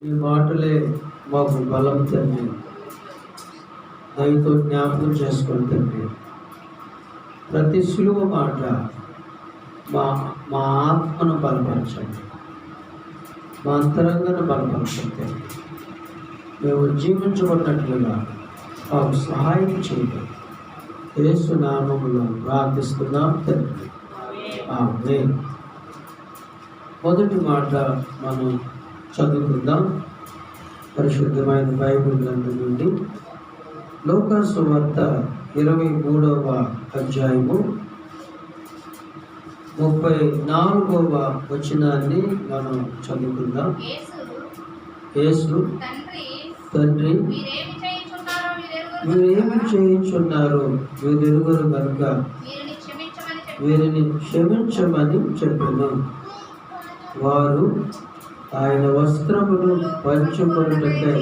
ఈ మాటలే మాకు బలం తండ్రి. దయతో జ్ఞాపకం చేసుకోండి తండ్రి. ప్రతి సులువ మాట మా మా ఆత్మను బలపరచండి, మా అంతరంగాన్ని బలపరచండి. మేము జీవించబడినట్లుగా మాకు సహాయం చేయండి. యేసు నామములో ప్రార్థిస్తున్నాం తండ్రి. ఆమేన్. మొదటి మాట మనం చదువుకుందాం. పరిశుద్ధమైన బైబిల్ గ్రంథం నుండి లూకా సువార్త 23వ అధ్యాయము 34వ వచనాన్ని మనం చదువుకుందాం. యేసు తండ్రి, మీరేమి చేయించున్నారో మీరెరుగరు కనుక వీరిని క్షమించమని చెప్పాను. వారు ఆయన వస్త్రమును పంచుకొనుటకై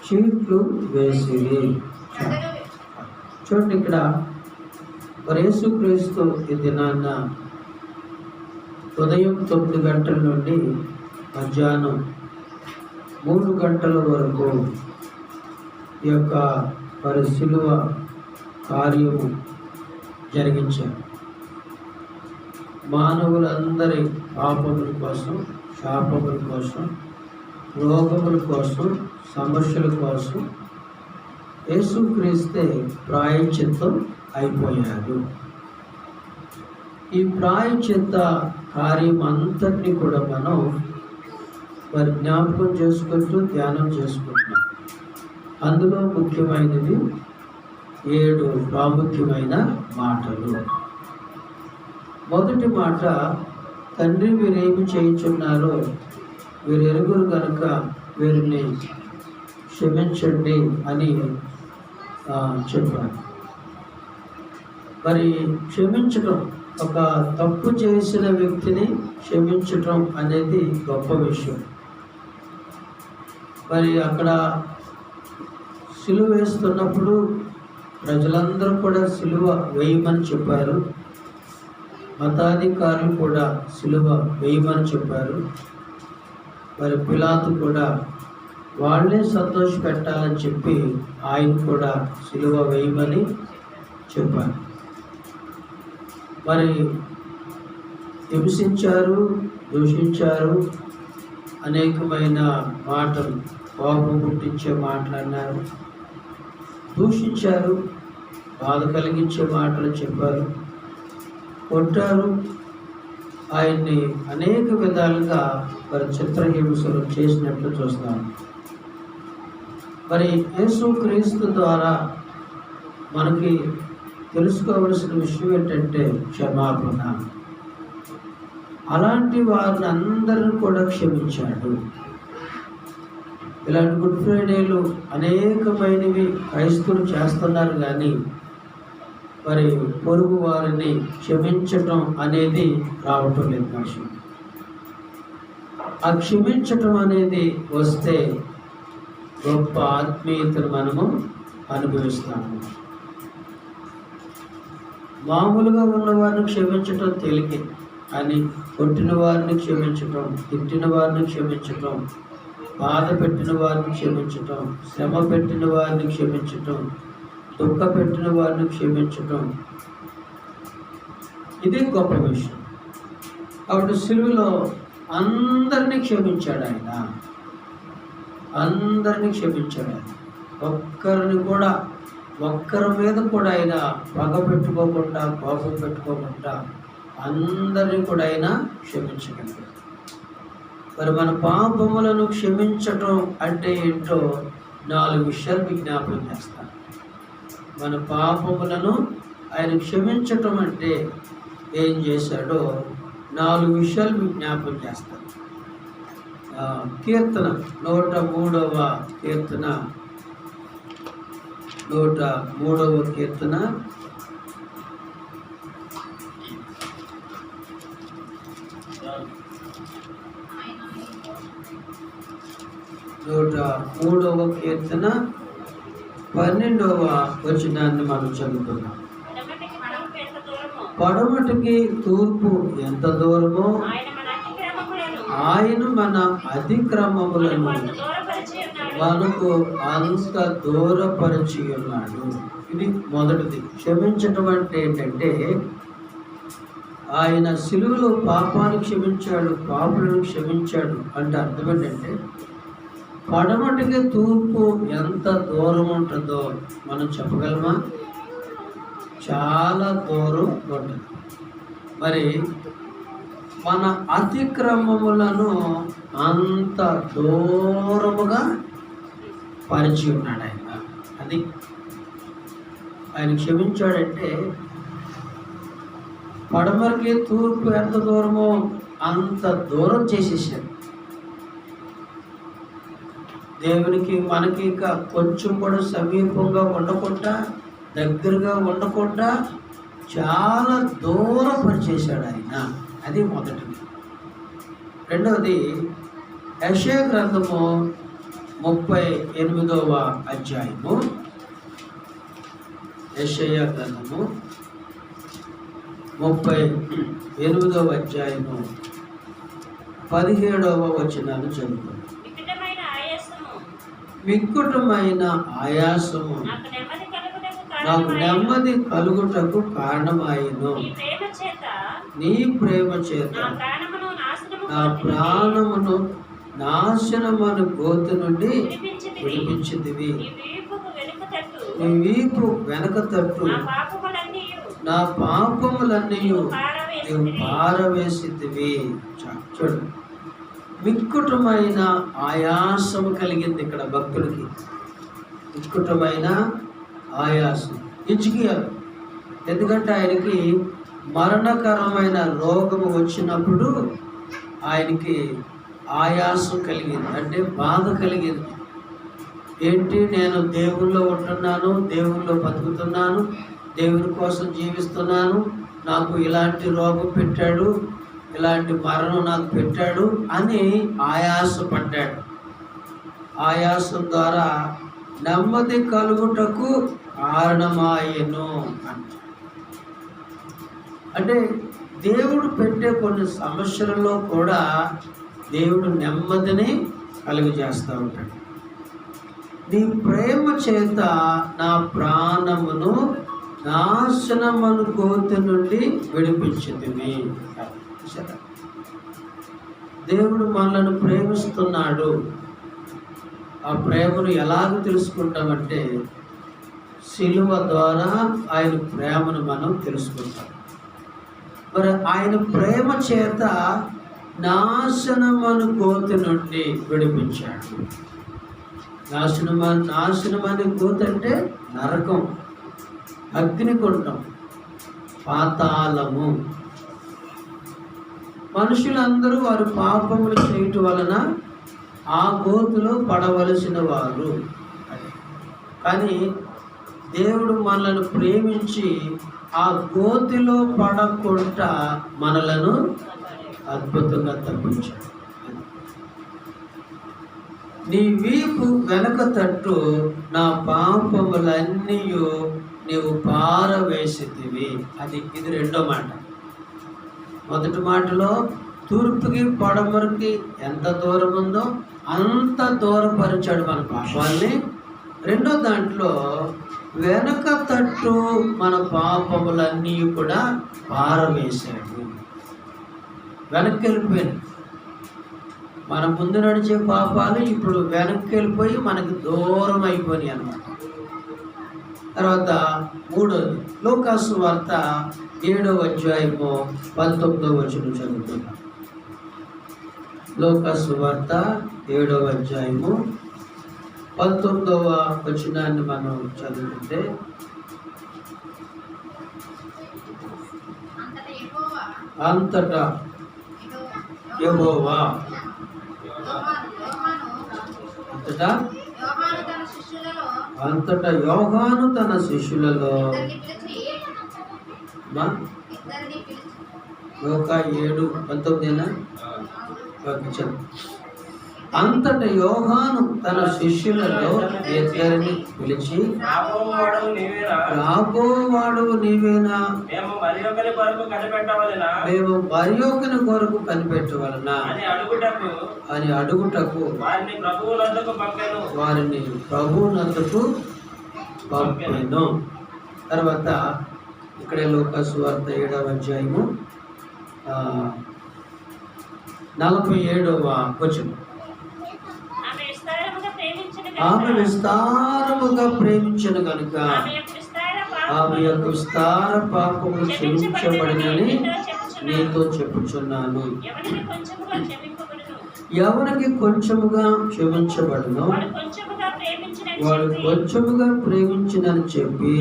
చీట్లు వేసిరి. చూడండి, ఇక్కడ మరి యేసుక్రీస్తు ఈ దినాన్న ఉదయం 9 గంటల నుండి మధ్యాహ్నం 3 గంటల వరకు ఈ యొక్క మరి శిలువ కార్యము జరిగించారు. మానవులందరి పాపముల కోసం, శాపముల కోసం, రోగముల కోసం, సమస్యల కోసం యేసుక్రీస్తే ప్రాయశ్చిత్తం అయిపోయాడు. ఈ ప్రాయశ్చిత్త కార్యం అంతటినీ కూడా మనం మరి జ్ఞాపకం చేసుకుంటూ ధ్యానం చేసుకుంటున్నాం. అందులో ముఖ్యమైనది 7 ప్రాముఖ్యమైన మాటలు. మొదటి మాట, తండ్రి మీరేమి చేయించున్నారో వీరు ఎరుగురు కనుక వీరిని క్షమించండి అని చెప్పారు. మరి క్షమించడం, ఒక తప్పు చేసిన వ్యక్తిని క్షమించటం అనేది గొప్ప విషయం. మరి అక్కడ సిలువ వేస్తున్నప్పుడు ప్రజలందరూ కూడా సిలువ వేయమని చెప్పారు. మతాధికారులు కూడా సిలువ వేయమని చెప్పారు. మరి పిలాతు కూడా వాళ్ళే సంతోష పెట్టాలని చెప్పి ఆయన కూడా సిలువ వేయమని చెప్పారు. మరి హింసించారు, దూషించారు, అనేకమైన మాటలు, కోపం పుట్టించే మాటలు అన్నారు, దూషించారు, బాధ కలిగించే మాటలు చెప్పారు, కొట్టారు. ఆయన్ని అనేక విధాలుగా మరి చిత్రహింసలు చేసినట్లు చూస్తాం. మరి యేసుక్రీస్తు ద్వారా మనకి తెలుసుకోవలసిన విషయం ఏంటంటే క్షమాపణ. అలాంటి వారిని అందరిని కూడా క్షమించాడు. ఇలాంటి గుడ్ ఫ్రైడేలు అనేకమైనవి క్రైస్తవులు చేస్తున్నారు, కానీ మరి పొరుగు వారిని క్షమించటం అనేది రావటం లేదు మనిషి. ఆ క్షమించటం అనేది వస్తే గొప్ప ఆత్మీయతను మనము అనుభవిస్తాము. మామూలుగా ఉన్న వారిని క్షమించటం తేలికే, కానీ కొట్టిన వారిని క్షమించటం, తిట్టిన వారిని క్షమించటం, బాధ పెట్టిన వారిని క్షమించటం, శ్రమ పెట్టిన వారిని క్షమించటం, దుఃఖ పెట్టిన వారిని క్షమించటం, ఇది గొప్ప విషయం. కాబట్టి సిలువలో అందరినీ క్షమించాడు ఆయన. అందరినీ క్షమించాడు ఆయన. ఒక్కరి మీద కూడా ఆయన పగ పెట్టుకోకుండా, కోపం పెట్టుకోకుండా అందరినీ కూడా ఆయన క్షమించగలిగాడు. మరి మన పాపములను క్షమించటం అంటే ఏంటో 4 విషయాలు విజ్ఞాపనం చేస్తాను. మన పాపములను ఆయన క్షమించటం అంటే ఏం చేశాడో 4 విషయాలు విజ్ఞాపనం చేస్తాను. కీర్తన 103వ కీర్తన 103వ కీర్తన 103వ కీర్తన 12వ వచనాన్ని మనం చదువుకున్నాం. పడమటికి తూర్పు ఎంత దూరమో ఆయన మన అతిక్రమములను మనకు అంత దూరపరిచి ఉన్నాడు. ఇది మొదటిది. క్షమించటం అంటే ఏంటంటే ఆయన సిలువలో పాపాన్ని క్షమించాడు, పాపులను క్షమించాడు అంటే అర్థం ఏంటంటే పడమటికి తూర్పు ఎంత దూరం ఉంటుందో మనం చెప్పగలమా? చాలా దూరం ఉంటుంది. మరి మన అతిక్రమములను అంత దూరముగా పరిచి ఉన్నాడు ఆయన. అది ఆయన క్షమించాడంటే పడమరకి తూర్పు ఎంత దూరమో అంత దూరం చేసేసాడు. దేవునికి మనకి ఇంకా కొంచెం కూడా సమీపంగా ఉండకుండా, దగ్గరగా ఉండకుండా చాలా దూరం పనిచేశాడు ఆయన. అది మొదటిది. రెండవది యెషయా గ్రంథము 38వ అధ్యాయము. యెషయా గ్రంథము 38వ అధ్యాయము 17వ వచనాన్ని చదువుతాం. మిక్కుటమైన ఆయాసము నాకు నెమ్మది కలుగుటకు కారణమాయను. నీ ప్రేమ చేత నా ప్రాణమును నాశనమను గోతు నుండి విడిపించింది. నీ వీపు వెనక తట్టు నా పాపములన్నీ నీవు పారవేసితివి. చూడు, మిక్కుటమైన ఆయాసము కలిగింది ఇక్కడ భక్తుడికి. మిక్కుటమైన ఆయాసం హిజ్కియా, ఎందుకంటే ఆయనకి మరణకరమైన రోగము వచ్చినప్పుడు ఆయనకి ఆయాసం కలిగింది, అంటే బాధ కలిగింది. ఏంటి, నేను దేవుల్లో ఉంటున్నాను, దేవుల్లో బతుకుతున్నాను, దేవుని కోసం జీవిస్తున్నాను, నాకు ఇలాంటి రోగం పెట్టాడు, ఇలాంటి మరణం నాకు పెట్టాడు అని ఆయాసపడ్డాడు. ఆయాసం ద్వారా నెమ్మది కలుగుటకు కారణమాయను అంటే దేవుడు పెట్టే కొన్ని సమస్యలలో కూడా దేవుడు నెమ్మదిని కలుగజేస్తూ ఉంటాడు. నీ ప్రేమ చేత నా ప్రాణమును నాశనమను గోతు నుండి విడిపించింది. దేవుడు మనల్ని ప్రేమిస్తున్నాడు. ఆ ప్రేమను ఎలాగ తెలుసుకుంటామంటే సిలువ ద్వారా ఆయన ప్రేమను మనం తెలుసుకుంటాం. మరి ఆయన ప్రేమ చేత నాశనమను గోతు నుండి విడిపించాడు. నాశనమని గోతు అంటే నరకం, అగ్నిగుండం, పాతాళము. మనుషులందరూ వారు పాపములు చేయటం వలన ఆ గోతులో పడవలసిన వారు. కానీ దేవుడు మనలను ప్రేమించి ఆ గోతిలో పడకుండా మనలను అద్భుతంగా తప్పించాడు. నీ వీపు వెనక తట్టు నా పాపములన్నీ నీవు పారవేసితివి. ఇది రెండో మాట. మొదటి మాటలో తూర్పుకి పడమరకి ఎంత దూరం ఉందో అంత దూరపరిచాడు మన పాపాన్ని. రెండో దాంట్లో వెనక తట్టు మన పాపములన్నీ కూడా పారవేశాడు. వెనక్కి వెళ్ళిపోయింది. మన ముందు నడిచే పాపాలు ఇప్పుడు వెనక్కి వెళ్ళిపోయి మనకి దూరం అయిపోయినాయి అన్నమాట. తర్వాత మూడోది లూకాసు వార్త 7వ అధ్యాయము 19వ వచనం చదువుతున్నాం. లూకాసు వార్త 7వ అధ్యాయము 19వ వచనాన్ని మనం చదువుకుంటే, అంతటా యెహోవా అంతటా యోహాను తన శిష్యులలో Luka 7:19. అంతట యోహాను తన శిష్యులలో ఇద్దరిని పిలిచి, రాబోవాడవు నీవేనా? మేము మరి ఒకరి కొరకు కనిపెట్టవలనా అని అడుగుటకు వారిని ప్రభువునందుకు పంపెను. తర్వాత ఇక్కడే లూకా సువార్త 7వ అధ్యాయము 47వ వచనం. ఆమె విస్తారముగా ప్రేమించను కనుక ఆమె యొక్క విస్తార పాపములు క్షమించబడినని నీతో చెప్పుచున్నాను. ఎవరికి కొంచెముగా క్షమించబడును వాడు కొంచెముగా ప్రేమించినని చెప్పి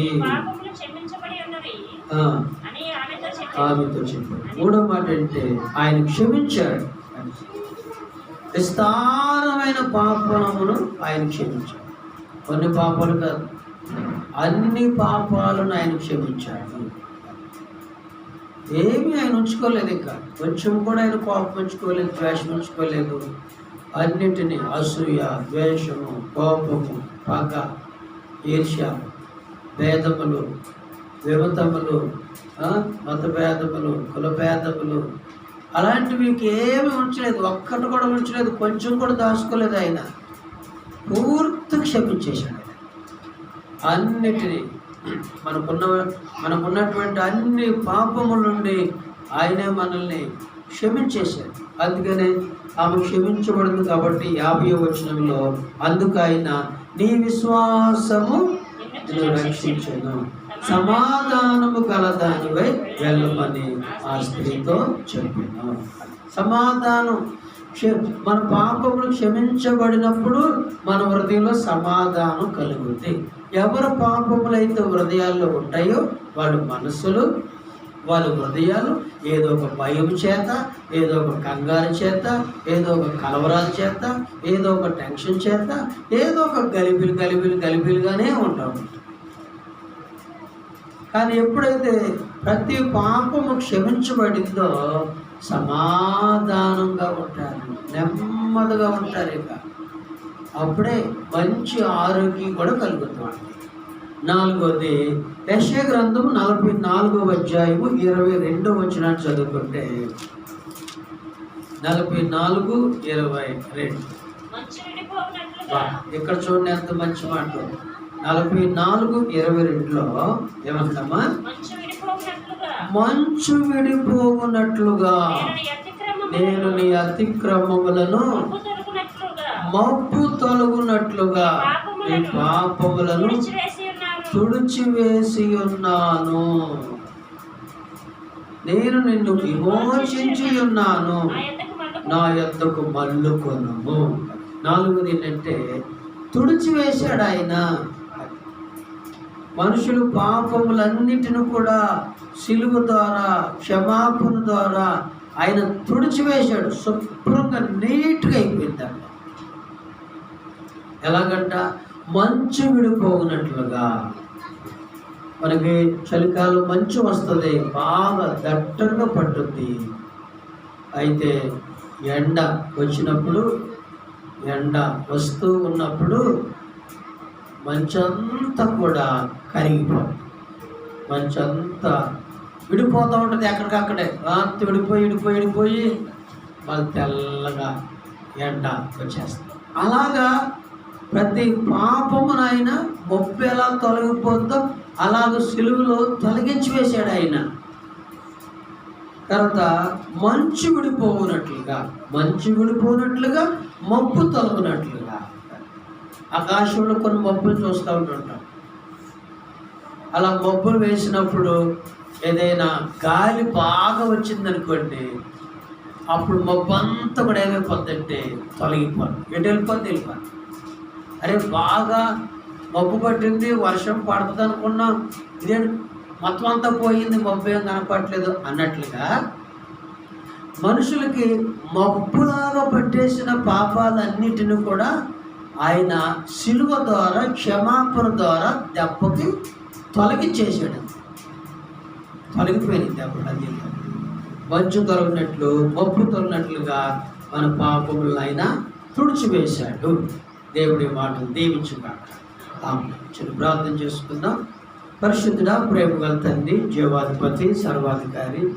ఆమెతో చెప్పాడు. మూడో మాట అంటే ఆయన క్షమించాడు. విస్తారమైన పాపములను ఆయన క్షమించాడు. కొన్ని పాపాలు కాదు, అన్ని పాపాలను ఆయన క్షమించాడు. ఏమీ ఆయన ఉంచుకోలేదు. ఇంకా కొంచెం కూడా ఆయన కోపం ఉంచుకోలేదు, ద్వేషం ఉంచుకోలేదు. అన్నిటినీ అసూయ, ద్వేషము, కోపము, పగ, ఈర్ష్య, భేదములు, విమతములు, మతభేదములు, కులభేదములు, అలాంటివి ఏమి ఉంచలేదు. ఒక్కటి కూడా ఉంచలేదు, కొంచెం కూడా దాచుకోలేదు. ఆయన పూర్తి క్షమించేశాడు. అన్నిటినీ మనకున్నటువంటి అన్ని పాపముల నుండి ఆయనే మనల్ని క్షమించేశాడు. అందుకనే ఆమె క్షమించబడింది కాబట్టి 50వ వచనంలో అందుకు ఆయన నీ విశ్వాసము రక్షించను, సమాధానము కలదానివై వెళ్ళమని ఆ స్త్రీతో చెప్పాను. సమాధానం, మన పాపములు క్షమించబడినప్పుడు మన హృదయంలో సమాధానం కలుగుతుంది. ఎవరు పాపములైతే హృదయాల్లో ఉంటాయో వాళ్ళ మనస్సులు, వాళ్ళ హృదయాలు ఏదో ఒక భయం చేత, ఏదో ఒక కంగారు చేత, ఏదో ఒక కలవరాల చేత, ఏదో ఒక టెన్షన్ చేత, ఏదో ఒక గలిబిలిగానే ఉంటాం. కానీ ఎప్పుడైతే ప్రతి పాపము క్షమించబడిందో సమాధానంగా ఉంటారు, నెమ్మదిగా ఉంటారు. ఇక అప్పుడే మంచి ఆరోగ్యం కూడా కలుగుతుంది. 4వది యెషయా గ్రంథం 44వ అధ్యాయము 22వ వచనాన్ని చదువుకుంటే 44:22 ఇక్కడ చూడండి ఎంత మంచి మాట. 44:22లో ఏమంటామా? మంచు విడిపోవునట్లుగా నేను నీ అతిక్రమములను మబ్బు తొలగునట్లుగా నీ పాపములను తుడిచివేసి ఉన్నాను. నేను నిన్ను విమోచించి ఉన్నాను, నా యొద్దకు మల్లుకొనుము. 4వది ఏంటంటే తుడిచివేశాడు ఆయన. మనుషులు పాపములన్నిటిని కూడా సిలువ ద్వారా, క్షమాపణ ద్వారా ఆయన తుడిచివేశాడు. శుభ్రంగా నీట్గా అయిపోయిందంట. ఎలాగంట? మంచు విడిపోయినట్లుగా. మనకి చలికాలం మంచు వస్తుంది, బాగా దట్టంగా పట్టుద్ది. అయితే ఎండ వచ్చినప్పుడు, ఎండ వస్తూ ఉన్నప్పుడు మంచంతా కూడా కరిగిపోతుంది. మంచంతా విడిపోతూ ఉంటుంది ఎక్కడికక్కడే. అంత విడిపోయి మళ్ళీ తెల్లగా ఎండ వచ్చేస్తుంది. అలాగా ప్రతి పాపమునైన మొప్పు ఎలా తొలగిపోతుందో అలాగ సిలువలో తొలగించి వేశాడు ఆయన. తర్వాత మంచు విడిపోనట్లుగా మబ్బు తొలగినట్లుగా. ఆకాశంలో కొన్ని మబ్బులు చూస్తూ ఉంటుంటాం. అలా మబ్బులు వేసినప్పుడు ఏదైనా గాలి బాగా వచ్చిందనుకోండి, అప్పుడు మబ్బు అంతా కూడా ఏమైపోతుందంటే తొలగిపోదు. ఎటు వెళ్ళిపోద్ది. అరే బాగా మబ్బు పట్టింది, వర్షం పడుతుంది అనుకున్నాం, ఇదే మొత్తం అంతా పోయింది, మబ్బు ఏం కనపడట్లేదు అన్నట్లుగా మనుషులకి మబ్బులాగా పట్టేసిన పాపాలన్నిటిని కూడా ఆయన సిలువ ద్వారా, క్షమాపణ ద్వారా దెబ్బకి తొలగించేసాడు. తొలగిపోయింది దెబ్బలు. అది మంచు తొలగినట్లు, మబ్బు తొలగినట్లుగా మన పాపములను ఆయన తుడిచివేశాడు. దేవుడి మాటలు దీవించుగాక. చిన్న ప్రార్థన చేసుకుందాం. పరిశుద్ధుడా, ప్రేమ గల తండ్రి, జీవాధిపతి, సర్వాధికారి,